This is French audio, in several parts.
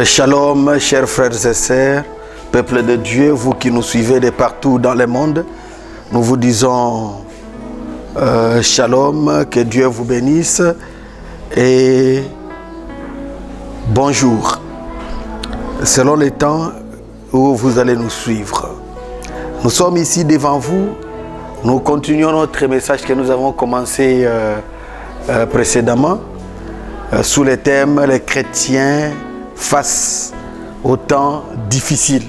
Shalom, chers frères et sœurs, peuple de Dieu, vous qui nous suivez de partout dans le monde, nous vous disons shalom, que Dieu vous bénisse et bonjour, selon les temps où vous allez nous suivre. Nous sommes ici devant vous, nous continuons notre message que nous avons commencé précédemment sous le thème « Les chrétiens face aux temps difficiles ».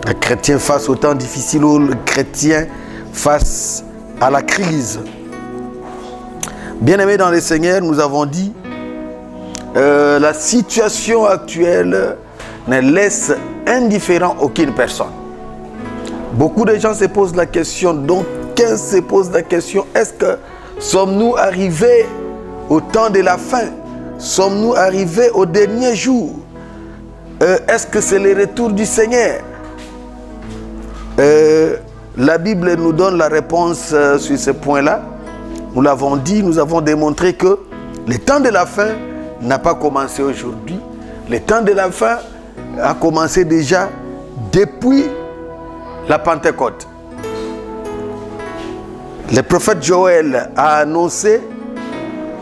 Les chrétiens face aux temps difficiles ou les chrétiens face à la crise. Bien-aimés dans le Seigneur, nous avons dit la situation actuelle ne laisse indifférent aucune personne. Beaucoup de gens se posent la question, donc qu'un se pose la question, est-ce que sommes-nous arrivés au temps de la fin? Sommes-nous arrivés au dernier jour? Est-ce que c'est le retour du Seigneur? La Bible nous donne la réponse sur ce point-là. Nous l'avons dit, nous avons démontré que le temps de la fin n'a pas commencé aujourd'hui. Le temps de la fin a commencé déjà depuis la Pentecôte. Le prophète Joël a annoncé,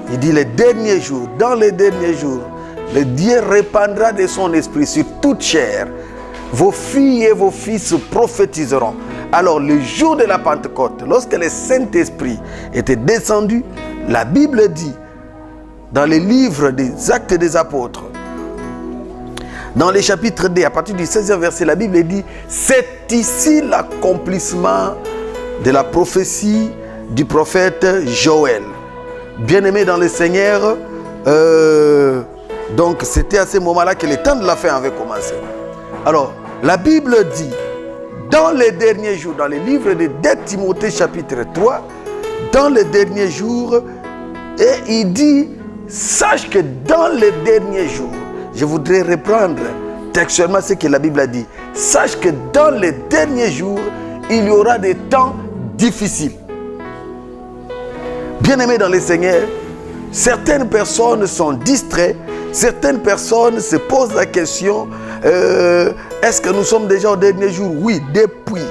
il dit les derniers jours, dans les derniers jours, le Dieu répandra de son esprit sur toute chair. Vos filles et vos fils prophétiseront. Alors le jour de la Pentecôte, lorsque le Saint-Esprit était descendu, la Bible dit, dans les livres des Actes des Apôtres, dans les chapitres 2, à partir du 16e verset, la Bible dit, c'est ici l'accomplissement de la prophétie du prophète Joël. Bien-aimés dans le Seigneur, donc c'était à ce moment-là que le temps de la fin avait commencé. Alors, la Bible dit, dans les derniers jours, dans le livre de 2 Timothée chapitre 3, dans les derniers jours, et il dit, sache que dans les derniers jours, je voudrais reprendre textuellement ce que la Bible a dit. Sache que dans les derniers jours, il y aura des temps difficiles. Bien-aimés dans le Seigneur, certaines personnes sont distraites, certaines personnes se posent la question, est-ce que nous sommes déjà au dernier jour? Oui, depuis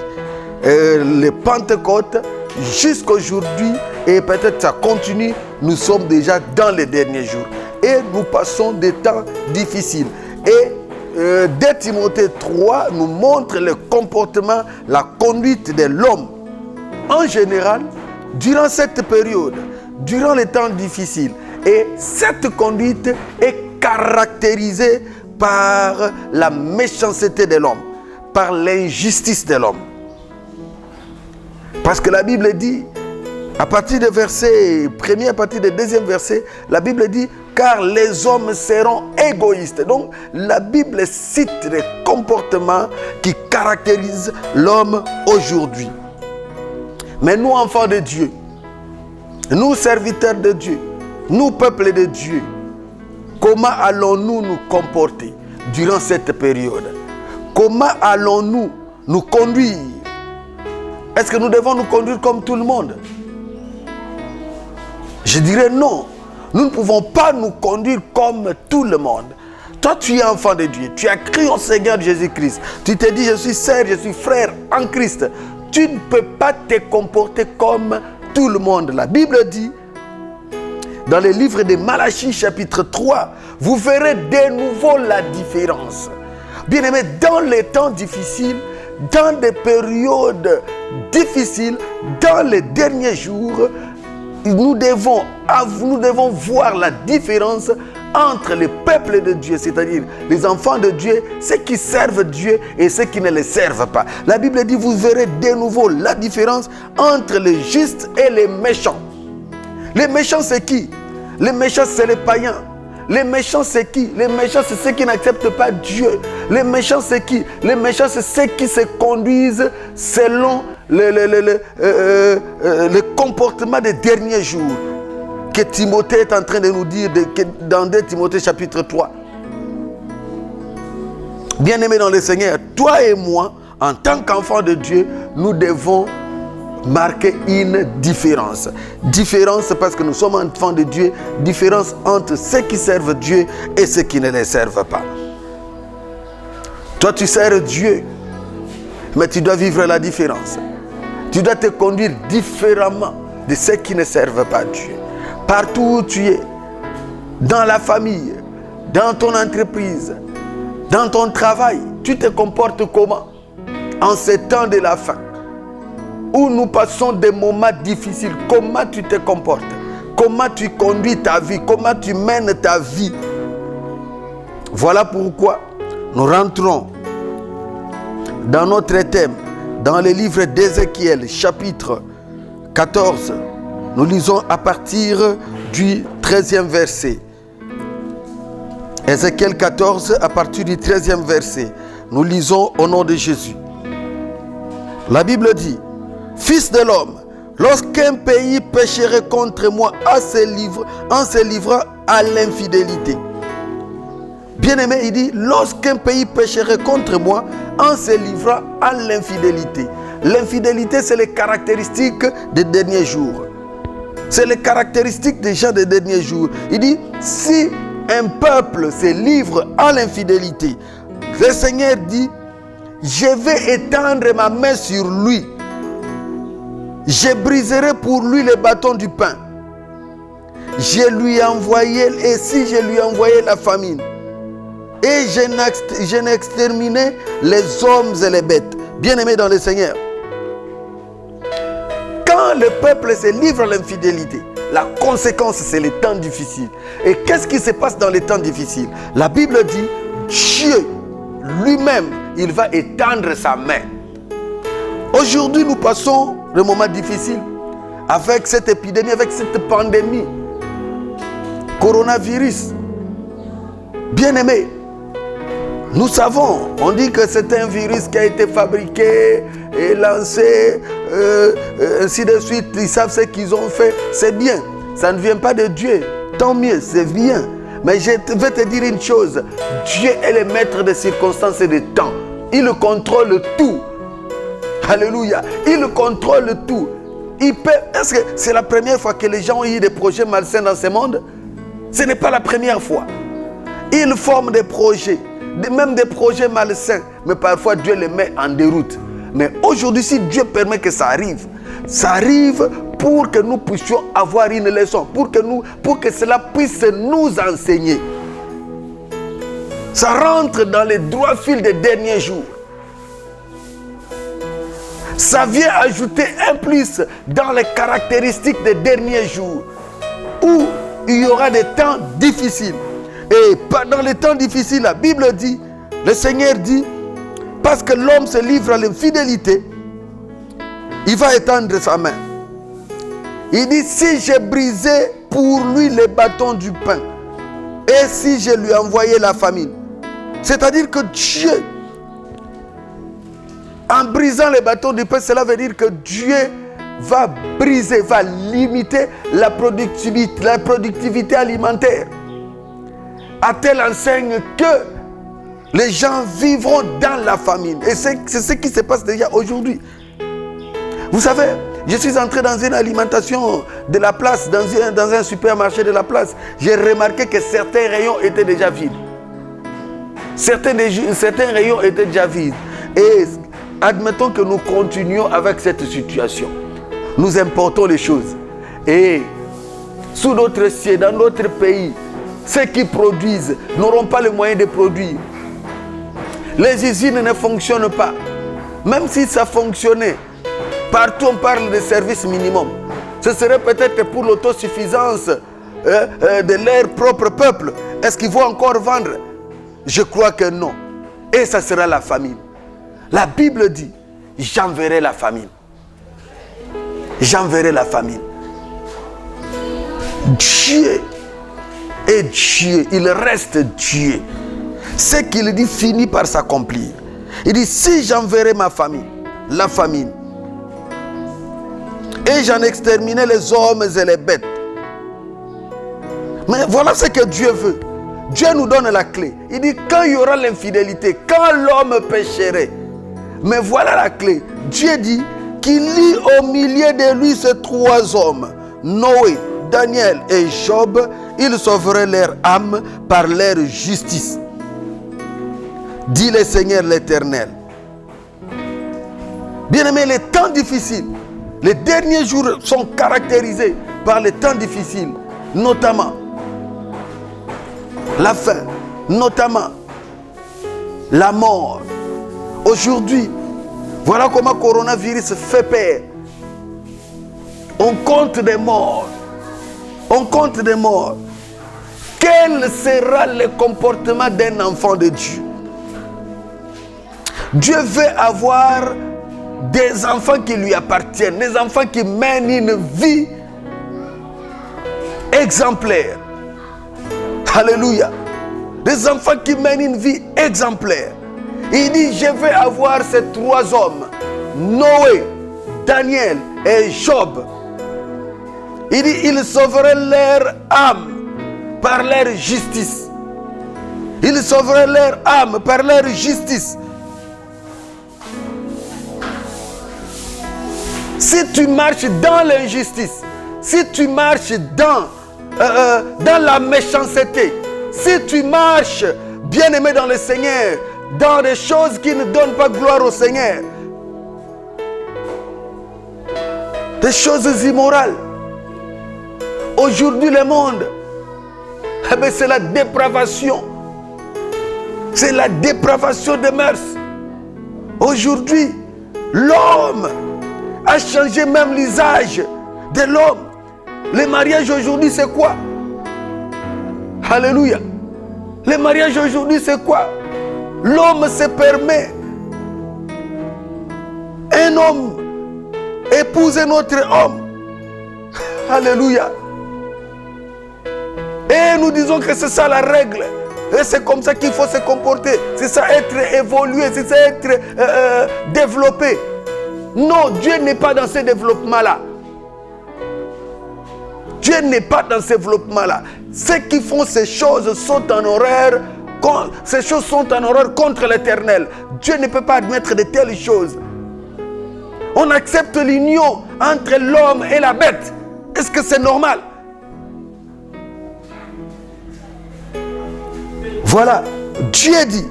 les Pentecôtes jusqu'à aujourd'hui, et peut-être ça continue, nous sommes déjà dans les derniers jours. Et nous passons des temps difficiles. Et 2 Timothée 3 nous montre le comportement, la conduite de l'homme. En général, durant cette période, durant les temps difficiles, et cette conduite est caractérisée par la méchanceté de l'homme, par l'injustice de l'homme. Parce que la Bible dit, à partir du verset 1er, à partir du 2e verset, la Bible dit, car les hommes seront égoïstes. Donc, la Bible cite les comportements qui caractérisent l'homme aujourd'hui. Mais nous, enfants de Dieu, nous, serviteurs de Dieu, nous, peuple de Dieu, comment allons-nous nous comporter durant cette période? Comment allons-nous nous conduire? Est-ce que nous devons nous conduire comme tout le monde? Je dirais non. Nous ne pouvons pas nous conduire comme tout le monde. Toi, tu es enfant de Dieu. Tu as cru au Seigneur Jésus-Christ. Tu te dis, je suis sœur, je suis frère en Christ. Tu ne peux pas te comporter comme tout le monde. La Bible dit, dans le livre de Malachie chapitre 3, vous verrez de nouveau la différence. Bien-aimés, dans les temps difficiles, dans des périodes difficiles, dans les derniers jours, nous devons voir la différence entre les peuples de Dieu, c'est-à-dire les enfants de Dieu, ceux qui servent Dieu et ceux qui ne le servent pas. La Bible dit, vous verrez de nouveau la différence entre les justes et les méchants. Les méchants, c'est qui? Les méchants, c'est les païens. Les méchants, c'est qui? Les méchants, c'est ceux qui n'acceptent pas Dieu. Les méchants, c'est qui? Les méchants, c'est ceux qui se conduisent selon le comportement des derniers jours que Timothée est en train de nous dire dans 2 Timothée chapitre 3. Bien-aimés dans le Seigneur, toi et moi, en tant qu'enfants de Dieu, nous devons marquer une différence. Différence parce que nous sommes enfants de Dieu. Différence entre ceux qui servent Dieu et ceux qui ne les servent pas. Toi, tu sers Dieu, mais tu dois vivre la différence. Tu dois te conduire différemment de ceux qui ne servent pas Dieu. Partout où tu es, dans la famille, dans ton entreprise, dans ton travail, tu te comportes comment? En ces temps de la fin, où nous passons des moments difficiles, comment tu te comportes? Comment tu conduis ta vie? Comment tu mènes ta vie? Voilà pourquoi nous rentrons dans notre thème, dans le livre d'Ézéchiel, chapitre 14. Nous lisons à partir du 13e verset. Ézéchiel 14, à partir du 13e verset. Nous lisons au nom de Jésus. La Bible dit: Fils de l'homme, lorsqu'un pays pécherait contre moi en se livrant à l'infidélité. Bien-aimé, il dit, lorsqu'un pays pécherait contre moi en se livrant à l'infidélité. L'infidélité, c'est les caractéristiques des derniers jours. C'est les caractéristiques des gens des derniers jours. Il dit, si un peuple se livre à l'infidélité, le Seigneur dit, je vais étendre ma main sur lui. Je briserai pour lui les bâtons du pain. Je lui envoyé, et si je lui envoyais la famine, et je n'exterminais les hommes et les bêtes. Bien-aimés dans le Seigneur, quand le peuple se livre à l'infidélité, la conséquence, c'est les temps difficiles. Et qu'est-ce qui se passe dans les temps difficiles? La Bible dit, Dieu lui-même, il va étendre sa main. Aujourd'hui, nous passons des moments difficiles avec cette épidémie, avec cette pandémie. Coronavirus. Bien-aimés, nous savons, on dit que c'est un virus qui a été fabriqué et lancé, ainsi de suite. Ils savent ce qu'ils ont fait, c'est bien. Ça ne vient pas de Dieu, tant mieux, c'est bien. Mais je vais te dire une chose, Dieu est le maître des circonstances et des temps. Il contrôle tout. Alléluia, il contrôle tout. Est-ce que c'est la première fois que les gens ont eu des projets malsains dans ce monde? Ce n'est pas la première fois. Ils forment des projets, même des projets malsains, mais parfois Dieu les met en déroute. Mais aujourd'hui, si Dieu permet que ça arrive pour que nous puissions avoir une leçon, pour que cela puisse nous enseigner. Ça rentre dans les droits fils des derniers jours. Ça vient ajouter un plus dans les caractéristiques des derniers jours, où il y aura des temps difficiles. Et pendant les temps difficiles, la Bible dit, le Seigneur dit, parce que l'homme se livre à l'infidélité, il va étendre sa main. Il dit, si j'ai brisé pour lui les bâtons du pain, et si je lui envoyais la famine. C'est-à-dire que Dieu, en brisant les bâtons du pain, cela veut dire que Dieu va briser, va limiter la productivité alimentaire. À telle enseigne que les gens vivront dans la famine. Et c'est ce qui se passe déjà aujourd'hui. Vous savez, je suis entré dans une alimentation de la place, dans un supermarché de la place. J'ai remarqué que certains rayons étaient déjà vides. Certains rayons étaient déjà vides. Et admettons que nous continuions avec cette situation. Nous importons les choses. Et sous notre ciel, dans notre pays, ceux qui produisent n'auront pas les moyens de produire. Les usines ne fonctionnent pas. Même si ça fonctionnait, partout on parle de service minimum. Ce serait peut-être pour l'autosuffisance de leur propre peuple. Est-ce qu'ils vont encore vendre? Je crois que non. Et ça sera la famine. La Bible dit, j'enverrai la famine. J'enverrai la famine. Dieu est Dieu, il reste Dieu. Ce qu'il dit finit par s'accomplir. Il dit, si j'enverrai ma famine, la famine, et j'en exterminais les hommes et les bêtes. Mais voilà ce que Dieu veut. Dieu nous donne la clé. Il dit, quand il y aura l'infidélité, quand l'homme pécherait, mais voilà la clé. Dieu dit qu'il lie au milieu de lui ces trois hommes, Noé, Daniel et Job. Ils sauveraient leur âme par leur justice. dit le Seigneur l'Éternel. Bien-aimés, les temps difficiles, les derniers jours sont caractérisés par les temps difficiles, notamment la faim, notamment la mort. Aujourd'hui, voilà comment le coronavirus fait peur. On compte des morts. On compte des morts. Quel sera le comportement d'un enfant de Dieu? Dieu veut avoir des enfants qui lui appartiennent, des enfants qui mènent une vie exemplaire. Alléluia. Des enfants qui mènent une vie exemplaire. Il dit, je vais avoir ces trois hommes, Noé, Daniel et Job. Il dit, ils sauveraient leur âme par leur justice. Ils sauveraient leur âme par leur justice. Si tu marches dans l'injustice, si tu marches dans la méchanceté, si tu marches, bien-aimé dans le Seigneur, dans des choses qui ne donnent pas gloire au Seigneur, des choses immorales. Aujourd'hui, le monde, c'est la dépravation. C'est la dépravation des mœurs. Aujourd'hui, l'homme a changé même l'usage de l'homme. Le mariage aujourd'hui, c'est quoi? Alléluia. Le mariage aujourd'hui, c'est quoi? L'homme se permet. Un homme épouse un autre homme. Alléluia. Et nous disons que c'est ça la règle. Et c'est comme ça qu'il faut se comporter. C'est ça être évolué. C'est ça être développé. Non, Dieu n'est pas dans ce développement-là. Dieu n'est pas dans ce développement-là. Ceux qui font ces choses sont en horreur. Ces choses sont en horreur contre l'Éternel. Dieu ne peut pas admettre de telles choses. On accepte l'union entre l'homme et la bête. Est-ce que c'est normal? Voilà, Dieu dit,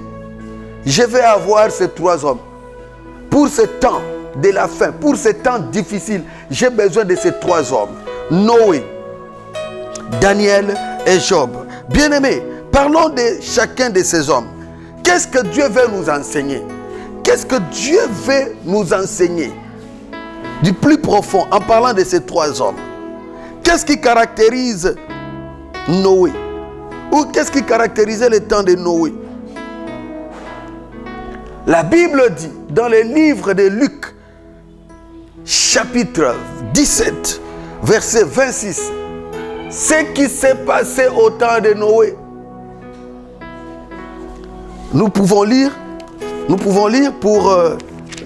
je vais avoir ces trois hommes. Pour ce temps de la fin, pour ce temps difficile, j'ai besoin de ces trois hommes. Noé, Daniel et Job. Bien-aimés, parlons de chacun de ces hommes. Qu'est-ce que Dieu veut nous enseigner? Qu'est-ce que Dieu veut nous enseigner? Du plus profond, en parlant de ces trois hommes. Qu'est-ce qui caractérise Noé? Ou qu'est-ce qui caractérisait le temps de Noé? La Bible dit, dans le livre de Luc, chapitre 17, verset 26, ce qui s'est passé au temps de Noé. Nous pouvons lire pour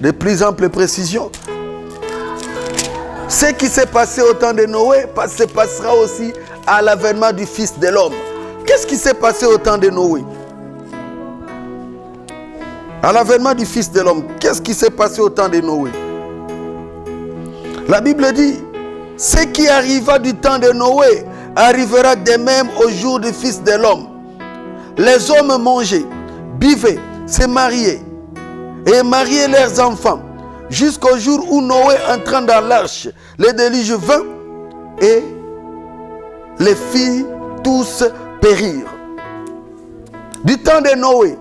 de plus amples précisions. Ce qui s'est passé au temps de Noé se passera aussi à l'avènement du Fils de l'homme. Qu'est-ce qui s'est passé au temps de Noé? À l'avènement du Fils de l'homme, qu'est-ce qui s'est passé au temps de Noé? La Bible dit, ce qui arriva du temps de Noé arrivera de même au jour du Fils de l'homme. Les hommes mangeaient, buvaient, se mariaient et mariaient leurs enfants jusqu'au jour où Noé entrant dans l'arche, le déluge vint et les fit tous périr. Du temps de Noé,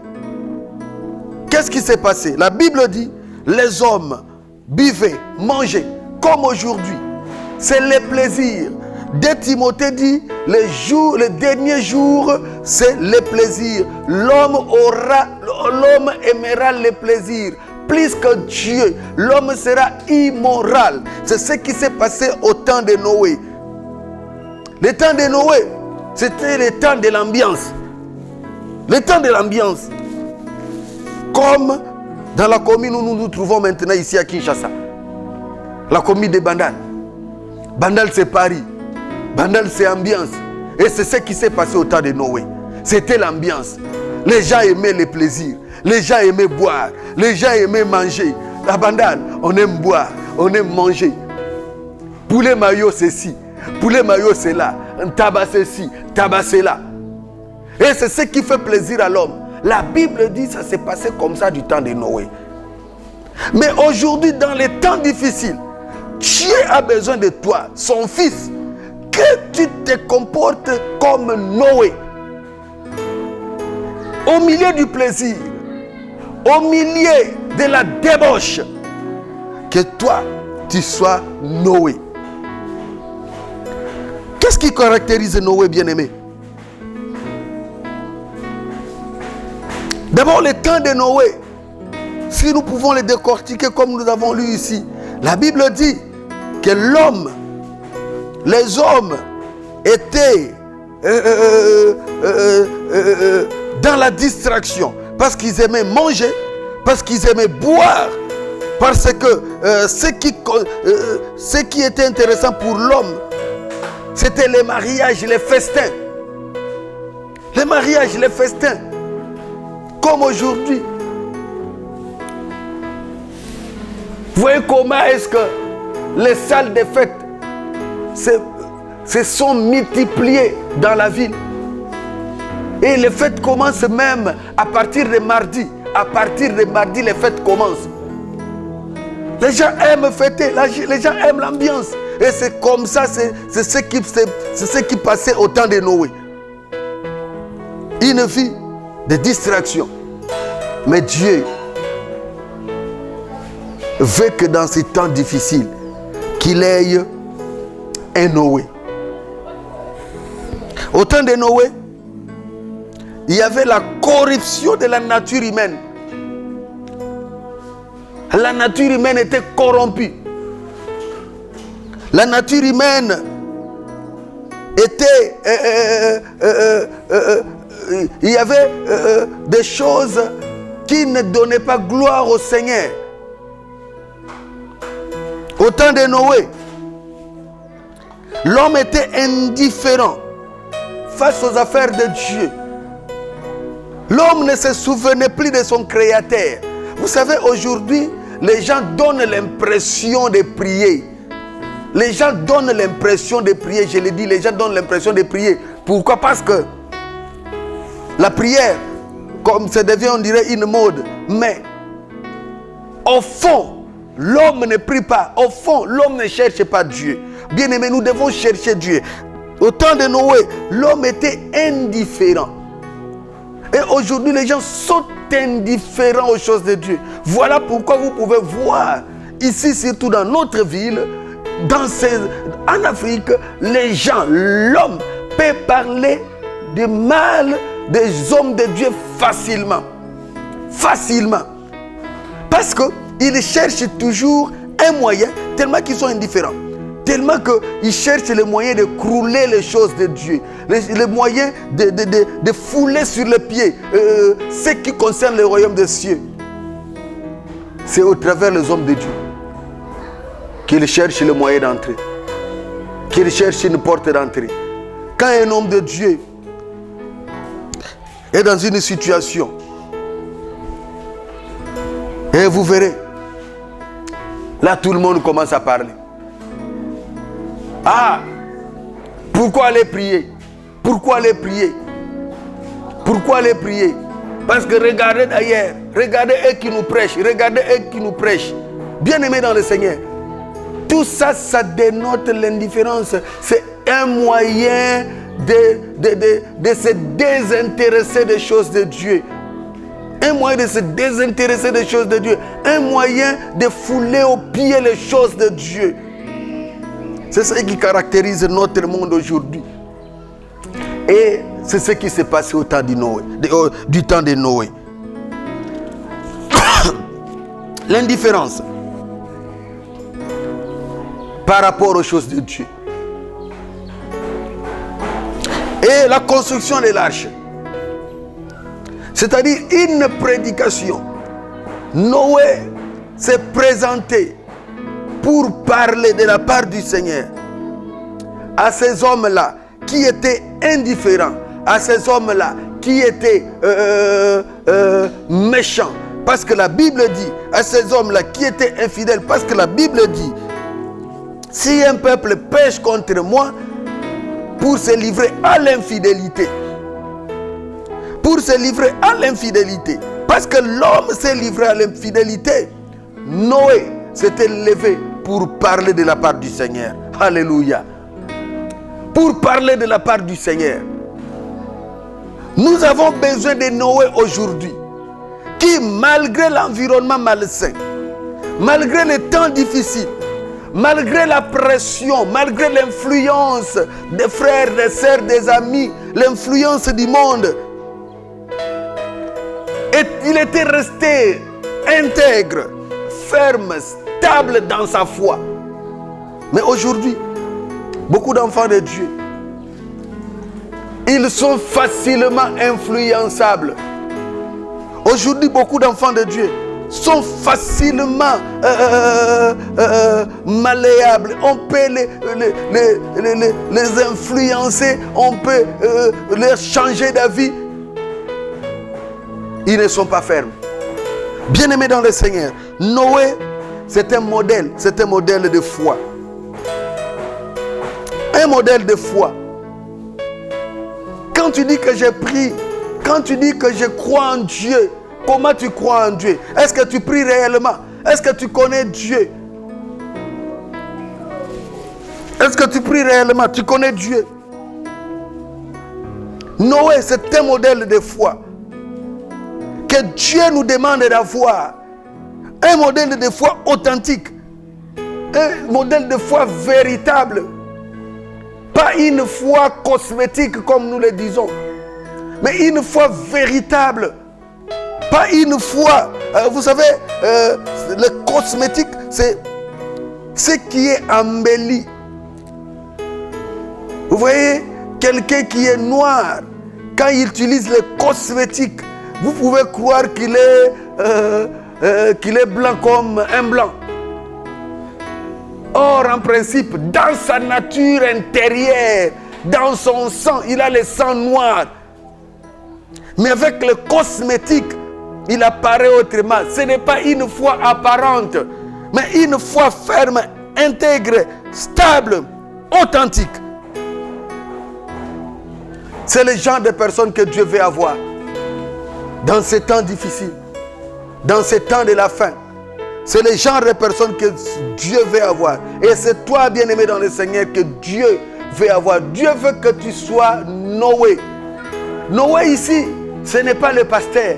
qu'est-ce qui s'est passé? La Bible dit, les hommes buvaient, mangeaient, comme aujourd'hui. C'est le plaisir. De Timothée dit, les derniers jours, c'est le plaisir. L'homme aimera le plaisir. Plus que Dieu, l'homme sera immoral. C'est ce qui s'est passé au temps de Noé. Le temps de Noé, c'était le temps de l'ambiance. Le temps de l'ambiance. Comme dans la commune où nous nous trouvons maintenant ici à Kinshasa. La commune de Bandal. Bandal c'est Paris. Bandal c'est ambiance. Et c'est ce qui s'est passé au temps de Noé. C'était l'ambiance. Les gens aimaient le plaisir. Les gens aimaient boire. Les gens aimaient manger. À Bandal, on aime boire. On aime manger. Poulet maillot c'est ci. Poulet maillot c'est là. Un tabac c'est ci. Tabac c'est là. Et c'est ce qui fait plaisir à l'homme. La Bible dit que ça s'est passé comme ça du temps de Noé. Mais aujourd'hui, dans les temps difficiles, Dieu a besoin de toi, son fils, que tu te comportes comme Noé. Au milieu du plaisir, au milieu de la débauche, que toi, tu sois Noé. Qu'est-ce qui caractérise Noé, bien-aimé? D'abord, le temps de Noé, si nous pouvons le décortiquer comme nous avons lu ici, la Bible dit que l'homme, les hommes étaient dans la distraction parce qu'ils aimaient manger, parce qu'ils aimaient boire, parce que ce qui était intéressant pour l'homme, c'était les mariages, les festins. Les mariages, les festins. Comme aujourd'hui. Vous voyez comment est-ce que les salles de fête se sont multipliées dans la ville. Et les fêtes commencent même à partir de mardi. À partir de mardi, les fêtes commencent. Les gens aiment fêter, les gens aiment l'ambiance. Et c'est comme ça, c'est ce qui passait au temps de Noé. Une vie de distraction. Mais Dieu veut que dans ces temps difficiles, qu'il ait un Noé. Au temps de Noé, il y avait la corruption de la nature humaine. La nature humaine était corrompue. La nature humaine était... il y avait des choses qui ne donnaient pas gloire au Seigneur. Au temps de Noé, l'homme était indifférent face aux affaires de Dieu. L'homme ne se souvenait plus de son Créateur. Vous savez, aujourd'hui, les gens donnent l'impression de prier. Les gens donnent l'impression de prier. Je l'ai dit, les gens donnent l'impression de prier. Pourquoi? Parce que la prière, comme ça devient, on dirait, une mode. Mais, au fond, l'homme ne prie pas. Au fond, l'homme ne cherche pas Dieu. Bien aimé, nous devons chercher Dieu. Au temps de Noé, l'homme était indifférent. Et aujourd'hui, les gens sont indifférents aux choses de Dieu. Voilà pourquoi vous pouvez voir, ici, surtout dans notre ville, en Afrique, les gens, l'homme peut parler du mal des hommes de Dieu facilement. Facilement. Parce qu'ils cherchent toujours un moyen, tellement qu'ils sont indifférents. Tellement qu'ils cherchent le moyen de crouler les choses de Dieu. Le moyen de fouler sur les pieds ce qui concerne le royaume des cieux. C'est au travers des hommes de Dieu qu'ils cherchent le moyen d'entrer. Qu'ils cherchent une porte d'entrée. Quand un homme de Dieu est dans une situation, et vous verrez, là tout le monde commence à parler. Ah, pourquoi aller prier? Pourquoi aller prier? Pourquoi aller prier? Parce que regardez d'ailleurs, regardez eux qui nous prêchent, regardez eux qui nous prêchent. Bien aimés dans le Seigneur. Tout ça, ça dénote l'indifférence. C'est un moyen de se désintéresser des choses de Dieu. Un moyen de se désintéresser des choses de Dieu. Un moyen de fouler aux pieds les choses de Dieu. C'est ce qui caractérise notre monde aujourd'hui. Et c'est ce qui s'est passé au temps de Noé, du temps de Noé. L'indifférence par rapport aux choses de Dieu. Et la construction de l'arche. C'est-à-dire une prédication. Noé s'est présenté pour parler de la part du Seigneur à ces hommes-là qui étaient indifférents, à ces hommes-là qui étaient méchants. Parce que la Bible dit, à ces hommes-là qui étaient infidèles, parce que la Bible dit, si un peuple pêche contre moi, pour se livrer à l'infidélité, pour se livrer à l'infidélité. Parce que l'homme s'est livré à l'infidélité. Noé s'était levé pour parler de la part du Seigneur. Alléluia. Pour parler de la part du Seigneur. Nous avons besoin de Noé aujourd'hui, qui malgré l'environnement malsain, malgré les temps difficiles, malgré la pression, malgré l'influence des frères, des sœurs, des amis, l'influence du monde, et il était resté intègre, ferme, stable dans sa foi. Mais aujourd'hui, beaucoup d'enfants de Dieu, ils sont facilement influençables. Aujourd'hui, beaucoup d'enfants de Dieu sont facilement malléables. On peut les influencer, on peut les changer d'avis. Ils ne sont pas fermes. Bien-aimés dans le Seigneur, Noé, c'est un modèle de foi. Un modèle de foi. Quand tu dis que j'ai prié, quand tu dis que je crois en Dieu, comment tu crois en Dieu? Est-ce que tu pries réellement? Est-ce que tu connais Dieu? Est-ce que tu pries réellement? Tu connais Dieu? Noé, c'est un modèle de foi que Dieu nous demande d'avoir. Un modèle de foi authentique. Un modèle de foi véritable. Pas une foi cosmétique comme nous le disons, mais une foi véritable. Pas une foi, vous savez, le cosmétique, c'est ce qui est embelli. Vous voyez, quelqu'un qui est noir, quand il utilise le cosmétique, vous pouvez croire qu'il est blanc comme un blanc. Or, en principe, dans sa nature intérieure, dans son sang, il a le sang noir. Mais avec le cosmétique, il apparaît autrement. Ce n'est pas une foi apparente, mais une foi ferme, intègre, stable, authentique. C'est le genre de personnes que Dieu veut avoir dans ces temps difficiles, dans ces temps de la fin. C'est le genre de personnes que Dieu veut avoir. Et c'est toi, bien-aimé dans le Seigneur, que Dieu veut avoir. Dieu veut que tu sois Noé. Noé ici, ce n'est pas le pasteur.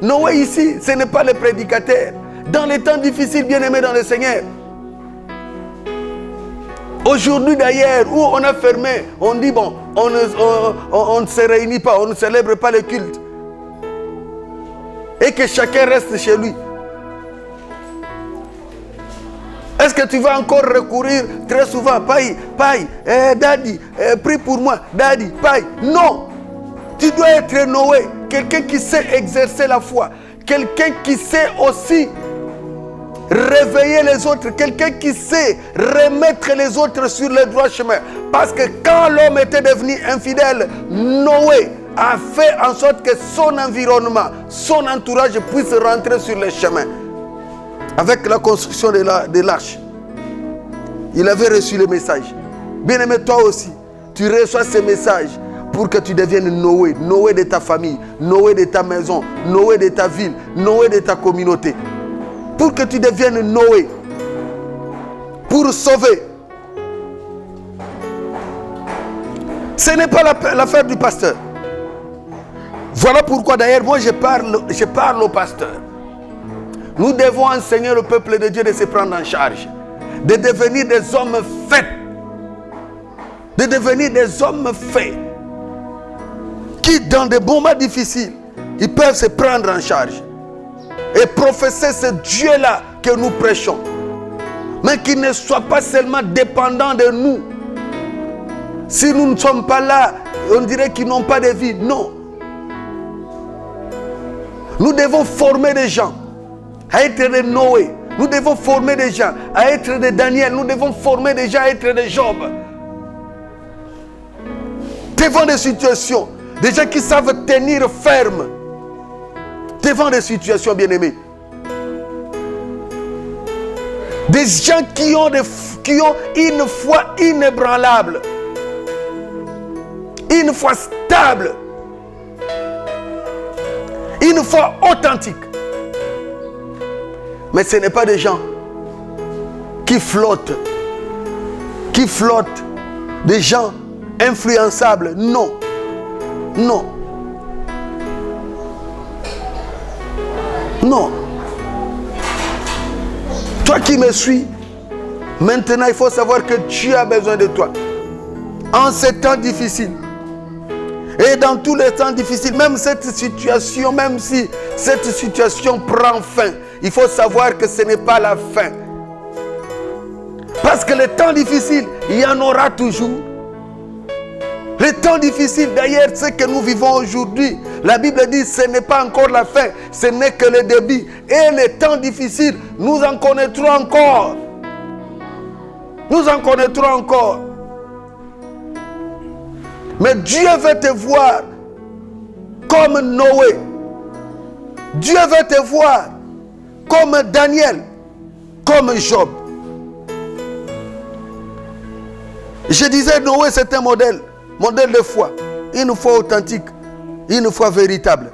Noé ici, ce n'est pas le prédicateur. Dans les temps difficiles, bien-aimé dans le Seigneur. Aujourd'hui d'ailleurs, où on a fermé, on dit bon, on ne se réunit pas, on ne célèbre pas le culte. Et que chacun reste chez lui. Est-ce que tu vas encore recourir très souvent? Paï, Daddy, prie pour moi. Daddy, Paï. Non. Tu dois être Noé. Quelqu'un qui sait exercer la foi. Quelqu'un qui sait aussi réveiller les autres. Quelqu'un qui sait remettre les autres sur le droit chemin. Parce que quand l'homme était devenu infidèle, Noé a fait en sorte que son environnement, son entourage puisse rentrer sur le chemin. Avec la construction de l'arche, il avait reçu le message. Bien-aimé, toi aussi, tu reçois ce message pour que tu deviennes Noé. Noé de ta famille, Noé de ta maison, Noé de ta ville, Noé de ta communauté. Pour que tu deviennes Noé. Pour sauver. Ce n'est pas l'affaire du pasteur. Voilà pourquoi d'ailleurs, moi je parle au pasteur. Nous devons enseigner au peuple de Dieu de se prendre en charge, de devenir des hommes faits, de devenir des hommes faits, qui dans des moments difficiles, ils peuvent se prendre en charge et professer ce Dieu-là que nous prêchons, mais qui ne soit pas seulement dépendant de nous. Si nous ne sommes pas là, on dirait qu'ils n'ont pas de vie. Non. Nous devons former des gens à être de Noé. Nous devons former des gens à être de Daniel. Nous devons former des gens à être de Job. Devant des situations, des gens qui savent tenir ferme devant des situations, bien-aimés. Des gens qui ont une foi inébranlable, une foi stable. Une foi authentique. Mais ce n'est pas des gens qui flottent, des gens influençables. Non. Non. Non. Toi qui me suis, maintenant il faut savoir que Dieu a besoin de toi. En ces temps difficiles. Et dans tous les temps difficiles, même cette situation, même si cette situation prend fin, il faut savoir que ce n'est pas la fin. Parce que les temps difficiles, il y en aura toujours. Les temps difficiles, d'ailleurs, ce que nous vivons aujourd'hui, la Bible dit ce n'est pas encore la fin, ce n'est que le début. Et les temps difficiles, nous en connaîtrons encore. Nous en connaîtrons encore. Mais Dieu veut te voir comme Noé. Dieu veut te voir comme Daniel, comme Job. Je disais, Noé, c'est un modèle de foi. Une foi authentique, une foi véritable.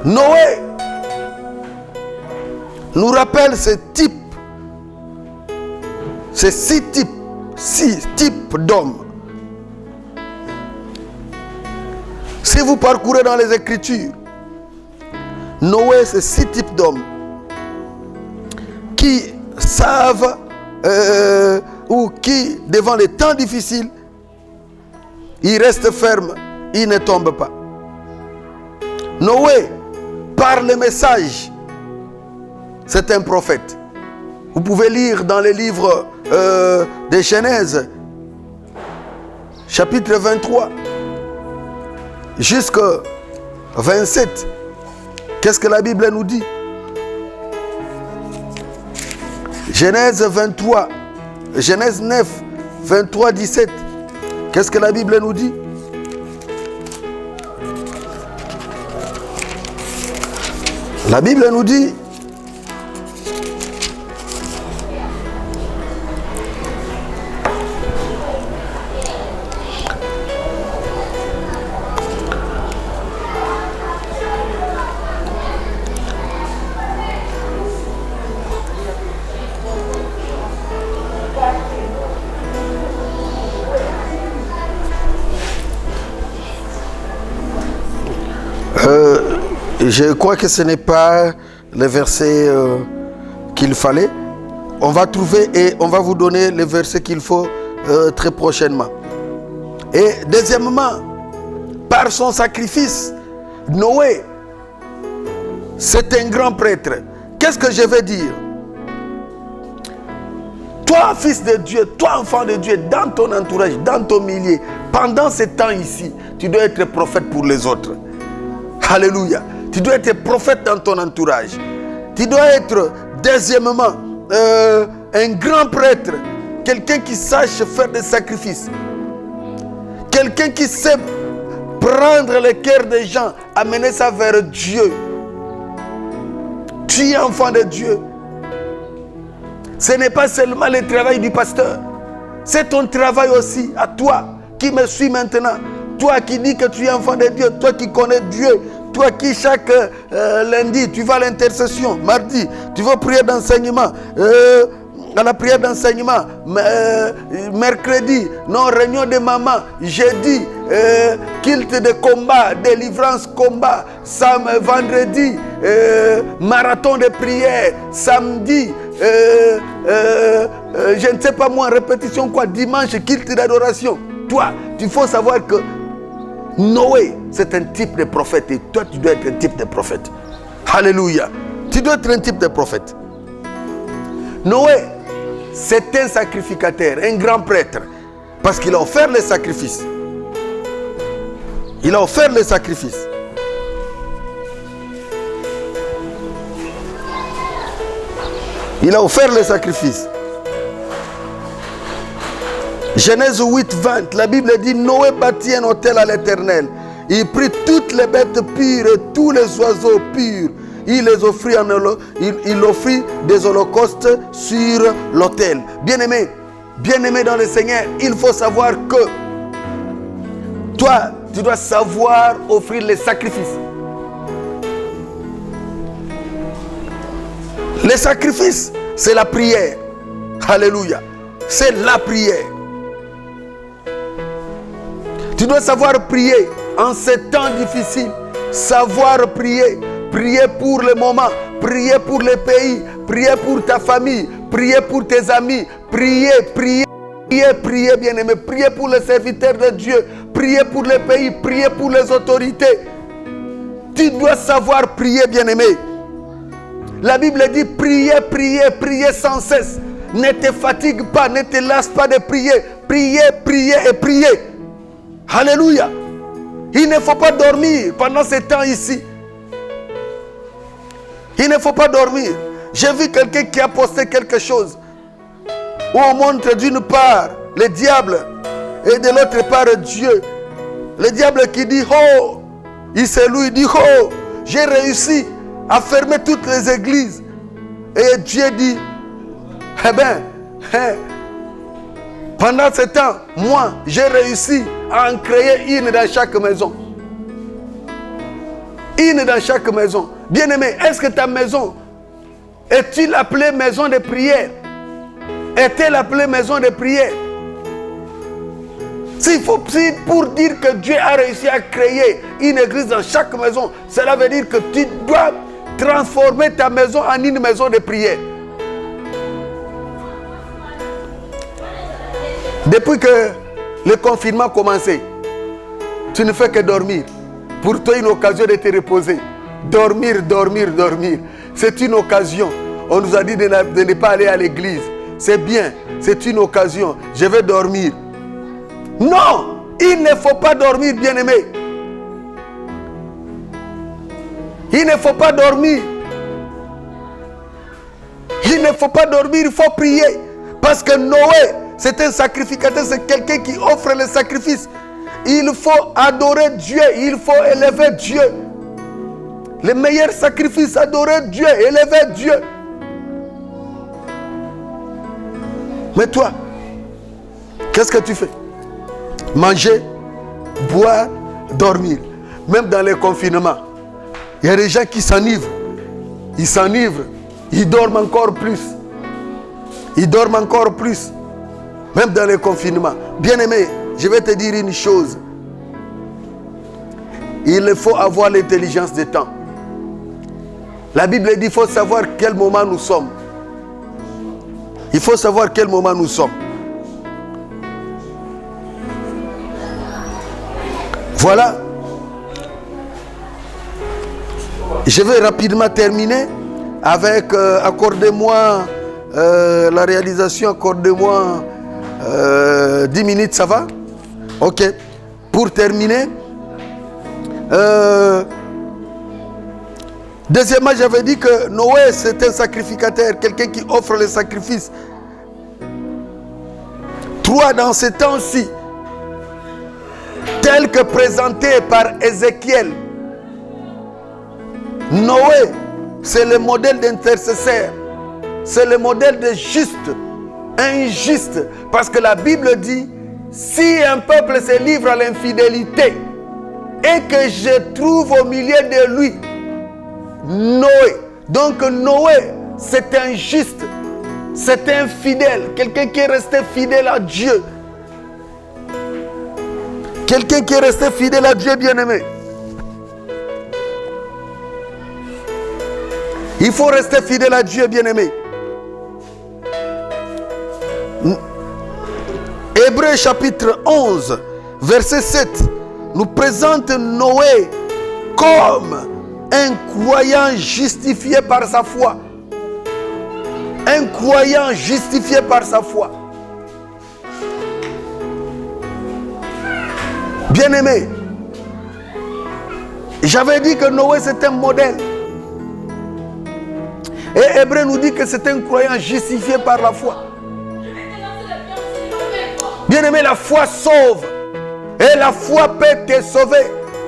Noé nous rappelle ces six types d'hommes. Si vous parcourez dans les Écritures, Noé, c'est 6 types d'hommes qui savent ou qui, devant les temps difficiles, ils restent fermes, ils ne tombent pas. Noé, par le message, c'est un prophète. Vous pouvez lire dans les livres de Genèse, chapitre 23, jusqu'à 27. Qu'est-ce que la Bible nous dit? Genèse 23, Genèse 9, 23, 17. Qu'est-ce que la Bible nous dit? La Bible nous dit je crois que ce n'est pas le verset qu'il fallait. On va trouver et on va vous donner le verset qu'il faut très prochainement. Et deuxièmement, par son sacrifice, Noé, c'est un grand prêtre. Qu'est-ce que je veux dire? Toi, fils de Dieu, toi, enfant de Dieu, dans ton entourage, dans ton milieu, pendant ce temps ici, tu dois être prophète pour les autres. Alléluia. Tu dois être prophète dans ton entourage. Tu dois être, deuxièmement, un grand prêtre. Quelqu'un qui sache faire des sacrifices. Quelqu'un qui sait prendre le cœur des gens, amener ça vers Dieu. Tu es enfant de Dieu. Ce n'est pas seulement le travail du pasteur. C'est ton travail aussi, à toi qui me suis maintenant. Toi qui dis que tu es enfant de Dieu. Toi qui connais Dieu. Toi qui chaque lundi, tu vas à l'intercession. Mardi, tu vas prier d'enseignement. À la prière d'enseignement. Mercredi, non, réunion de maman. Jeudi, culte de combat, délivrance combat. Vendredi, marathon de prière. Samedi, je ne sais pas moi, répétition quoi. Dimanche, culte d'adoration. Toi, il faut savoir que Noé, c'est un type de prophète et toi, tu dois être un type de prophète. Alléluia. Tu dois être un type de prophète. Noé, c'est un sacrificateur, un grand prêtre, parce qu'il a offert les sacrifices. Il a offert les sacrifices. Il a offert les sacrifices. Genèse 8, 20, la Bible dit, Noé bâtit un autel à l'Éternel. Il prit toutes les bêtes pures et tous les oiseaux purs. Il les offrit il offrit des holocaustes sur l'autel. Bien-aimé dans le Seigneur, il faut savoir que toi, tu dois savoir offrir les sacrifices. Les sacrifices, c'est la prière. Alléluia. C'est la prière. Tu dois savoir prier en ces temps difficiles. Savoir prier. Prier pour le moment. Prier pour les pays. Prier pour ta famille. Prier pour tes amis. Prier, prier. Priez, bien-aimé. Priez pour les serviteurs de Dieu. Priez pour les pays. Priez pour les autorités. Tu dois savoir prier, bien-aimé. La Bible dit priez, priez, priez sans cesse. Ne te fatigue pas, ne te lasse pas de prier. Priez, priez et priez. Alléluia. Il ne faut pas dormir pendant ces temps ici. Il ne faut pas dormir. J'ai vu quelqu'un qui a posté quelque chose où on montre d'une part le diable et de l'autre part Dieu. Le diable qui dit oh, c'est lui, il dit oh, j'ai réussi à fermer toutes les églises. Et Dieu dit eh bien, pendant ce temps, moi, j'ai réussi à en créer une dans chaque maison. Une dans chaque maison. Bien-aimé, est-ce que ta maison est-il appelée maison de prière? Est-elle appelée maison de prière? Si pour dire que Dieu a réussi à créer une église dans chaque maison, cela veut dire que tu dois transformer ta maison en une maison de prière. Depuis que le confinement a commencé, tu ne fais que dormir. Pour toi, une occasion de te reposer. Dormir, dormir, dormir. C'est une occasion. On nous a dit de ne pas aller à l'église. C'est bien, c'est une occasion. Je vais dormir. Non, il ne faut pas dormir, bien-aimé. Il ne faut pas dormir. Il ne faut pas dormir, il faut prier. Parce que Noé, c'est un sacrificateur, c'est quelqu'un qui offre le sacrifice. Il faut adorer Dieu, il faut élever Dieu. Le meilleur sacrifice, adorer Dieu, élever Dieu. Mais toi, qu'est-ce que tu fais? Manger, boire, dormir. Même dans les confinements, il y a des gens qui s'enivrent. Ils s'enivrent, ils dorment encore plus. Ils dorment encore plus. Même dans les confinements. Bien-aimé, je vais te dire une chose. Il faut avoir l'intelligence des temps. La Bible dit qu'il faut savoir quel moment nous sommes. Il faut savoir quel moment nous sommes. Voilà. Je vais rapidement terminer avec accordez-moi la réalisation, accordez-moi 10 minutes, ça va? Ok. Pour terminer, deuxièmement, j'avais dit que Noé, c'est un sacrificateur, quelqu'un qui offre le sacrifice. 3, dans ce temps-ci, tel que présenté par Ézéchiel, Noé, c'est le modèle d'intercesseur. C'est le modèle de juste, injuste. Parce que la Bible dit, si un peuple se livre à l'infidélité et que je trouve au milieu de lui Noé. Donc Noé, c'est un juste, c'est un fidèle, quelqu'un qui est resté fidèle à Dieu. Quelqu'un qui est resté fidèle à Dieu, bien-aimé. Il faut rester fidèle à Dieu, bien-aimé. Hébreux chapitre 11, verset 7, nous présente Noé comme un croyant justifié par sa foi. Un croyant justifié par sa foi. Bien-aimé, j'avais dit que Noé c'est un modèle. Et Hébreu nous dit que c'est un croyant justifié par la foi. Bien-aimé, la foi sauve. Et la foi peut te sauver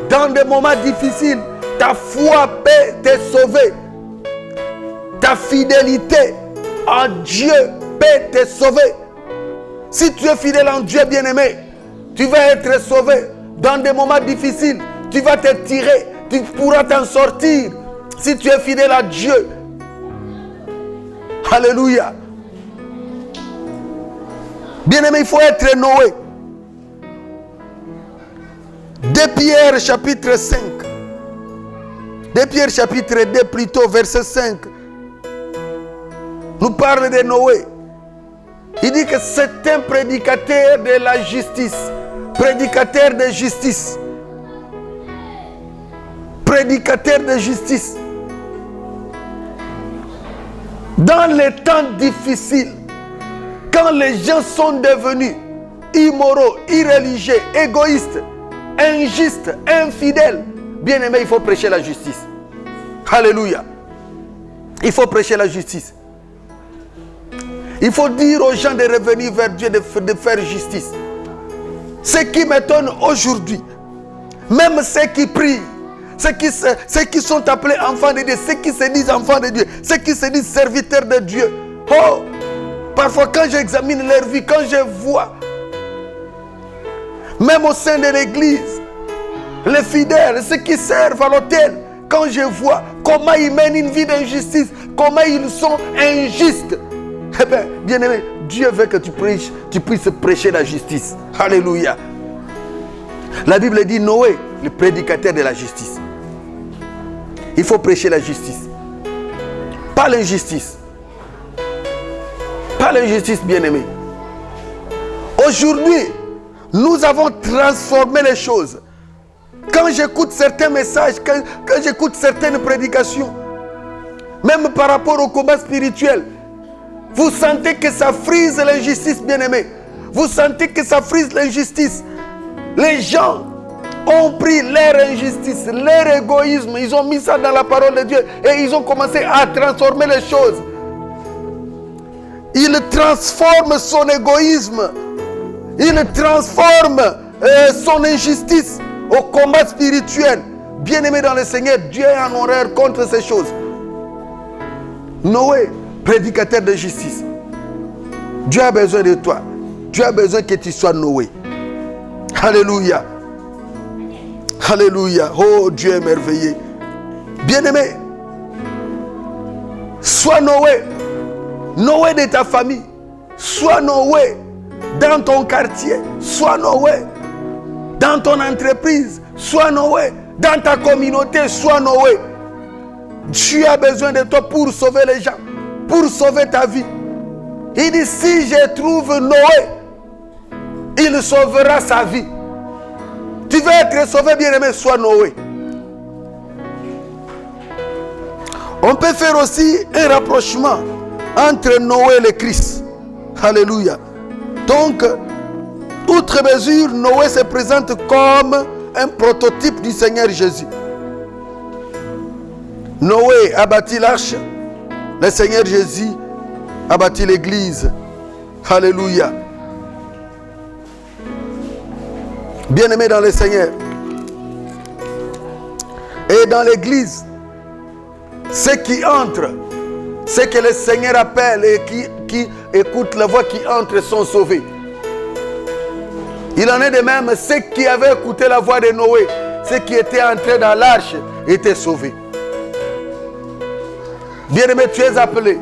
dans des moments difficiles. Ta foi peut te sauver. Ta fidélité en Dieu peut te sauver. Si tu es fidèle en Dieu, bien-aimé, tu vas être sauvé Dans des moments difficiles, tu vas te tirer. Tu pourras t'en sortir si tu es fidèle à Dieu. Alléluia. Bien-aimé, il faut être Noé. 2 Pierre chapitre 5. 2 Pierre chapitre 2 plutôt verset 5. Nous parle de Noé. Il dit que c'est un prédicateur de la justice. Prédicateur de justice. Prédicateur de justice. Dans les temps difficiles, quand les gens sont devenus immoraux, irreligieux, égoïstes, injustes, infidèles, bien aimé, il faut prêcher la justice. Alléluia. Il faut prêcher la justice. Il faut dire aux gens de revenir vers Dieu, de faire justice. Ce qui m'étonne aujourd'hui, même ceux qui prient, ceux qui sont appelés enfants de Dieu, ceux qui se disent enfants de Dieu, ceux qui se disent serviteurs de Dieu. Oh, parfois quand j'examine leur vie, quand je vois, même au sein de l'église, les fidèles, ceux qui servent à l'autel, quand je vois comment ils mènent une vie d'injustice, comment ils sont injustes, eh bien, bien-aimé, Dieu veut que tu puisses prêcher la justice. Alléluia. La Bible dit Noé, le prédicateur de la justice. Il faut prêcher la justice. Pas l'injustice. Pas l'injustice, bien-aimé. Aujourd'hui, nous avons transformé les choses. Quand j'écoute certains messages, quand j'écoute certaines prédications, même par rapport au combat spirituel, vous sentez que ça frise l'injustice, bien-aimé. Vous sentez que ça frise l'injustice. Les gens ont pris leur injustice, leur égoïsme, ils ont mis ça dans la parole de Dieu et ils ont commencé à transformer les choses. Il transforme son égoïsme, il transforme son injustice au combat spirituel. Bien-aimé dans le Seigneur, Dieu est en horreur contre ces choses. Noé, prédicateur de justice. Dieu a besoin de toi. Dieu a besoin que tu sois Noé. Alléluia. Alléluia. Oh, Dieu est merveilleux. Bien-aimé, sois Noé. Noé de ta famille. Sois Noé dans ton quartier. Sois Noé dans ton entreprise. Sois Noé dans ta communauté. Sois Noé. Dieu a besoin de toi pour sauver les gens, pour sauver ta vie. Il dit, si je trouve Noé, il sauvera sa vie. Tu veux être sauvé, bien-aimé, sois Noé. On peut faire aussi un rapprochement entre Noé et le Christ. Alléluia. Donc, outre mesure, Noé se présente comme un prototype du Seigneur Jésus. Noé a bâti l'arche. Le Seigneur Jésus a bâti l'église. Alléluia. Bien-aimés dans le Seigneur. Et dans l'église, ceux qui entrent, ceux que le Seigneur appelle et qui écoutent la voix qui entre sont sauvés. Il en est de même, ceux qui avaient écouté la voix de Noé, ceux qui étaient entrés dans l'arche, étaient sauvés. Bien-aimé, tu es appelé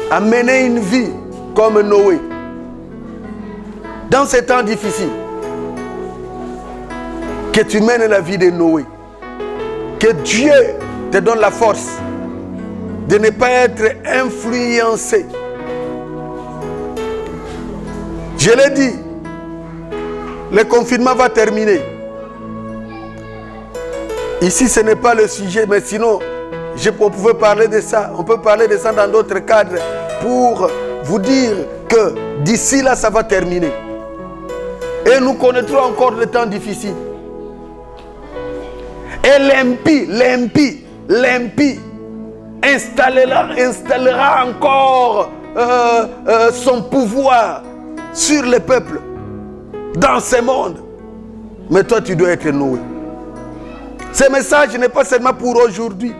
à mener une vie comme Noé. Dans ces temps difficiles, que tu mènes la vie de Noé. Que Dieu te donne la force de ne pas être influencé. Je l'ai dit, le confinement va terminer. Ici, ce n'est pas le sujet, mais sinon, on pouvait parler de ça. On peut parler de ça dans d'autres cadres pour vous dire que d'ici là, ça va terminer. Et nous connaîtrons encore des temps difficiles. Et l'impie installera encore son pouvoir sur le peuple dans ce monde. Mais toi, tu dois être Noé. Ce message n'est pas seulement pour aujourd'hui,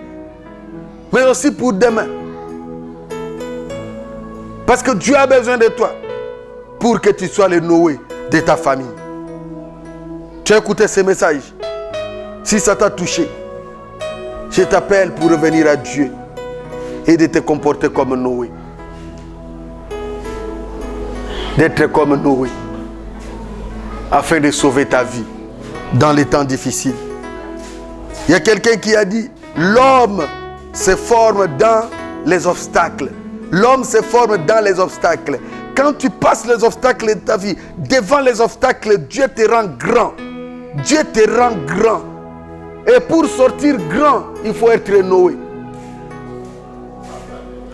mais aussi pour demain. Parce que Dieu a besoin de toi pour que tu sois le Noé de ta famille. Tu as écouté ces messages. Si ça t'a touché, je t'appelle pour revenir à Dieu et de te comporter comme Noé. D'être comme Noé, afin de sauver ta vie dans les temps difficiles. Il y a quelqu'un qui a dit, l'homme se forme dans les obstacles. L'homme se forme dans les obstacles. Quand tu passes les obstacles de ta vie, devant les obstacles, Dieu te rend grand. Dieu te rend grand. Et pour sortir grand, il faut être Noé.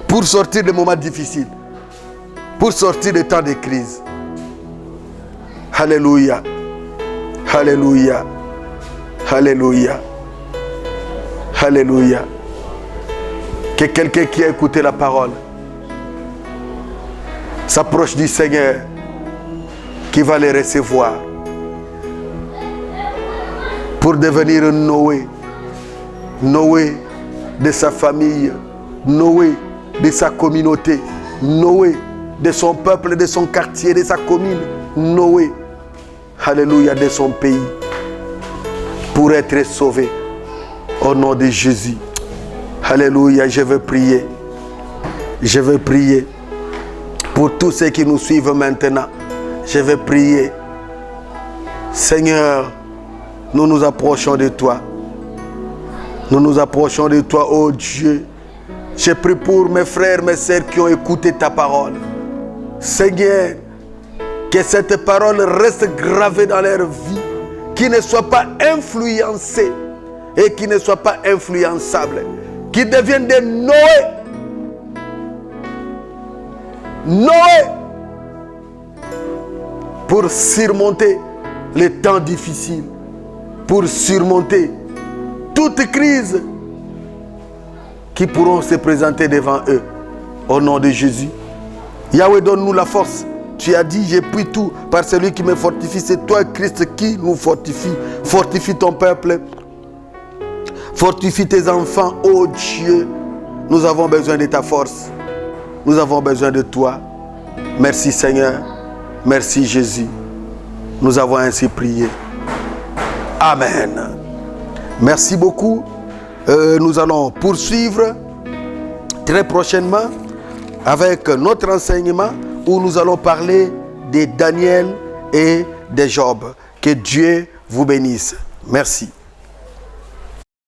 Pour sortir des moments difficiles. Pour sortir des temps de crise. Alléluia. Alléluia. Alléluia. Alléluia. Que quelqu'un qui a écouté la parole s'approche du Seigneur qui va les recevoir pour devenir un Noé. Noé de sa famille, Noé de sa communauté, Noé de son peuple, de son quartier, de sa commune, Noé, alléluia, de son pays, pour être sauvé au nom de Jésus. Alléluia, je veux prier. Je veux prier pour tous ceux qui nous suivent maintenant. Je veux prier. Seigneur, nous nous approchons de toi. Nous nous approchons de toi, oh Dieu. Je prie pour mes frères, mes sœurs qui ont écouté ta parole. Seigneur, que cette parole reste gravée dans leur vie, qu'ils ne soient pas influencés et qu'ils ne soient pas influençables, qu'ils deviennent des Noé. Noé, pour surmonter les temps difficiles, pour surmonter toute crise qui pourront se présenter devant eux. Au nom de Jésus. Yahweh, donne-nous la force. Tu as dit, j'ai pris tout par celui qui me fortifie. C'est toi, Christ, qui nous fortifie. Fortifie ton peuple. Fortifie tes enfants. Oh Dieu, nous avons besoin de ta force. Nous avons besoin de toi. Merci Seigneur. Merci Jésus. Nous avons ainsi prié. Amen. Merci beaucoup. Nous allons poursuivre très prochainement avec notre enseignement où nous allons parler de Daniel et de Job. Que Dieu vous bénisse. Merci.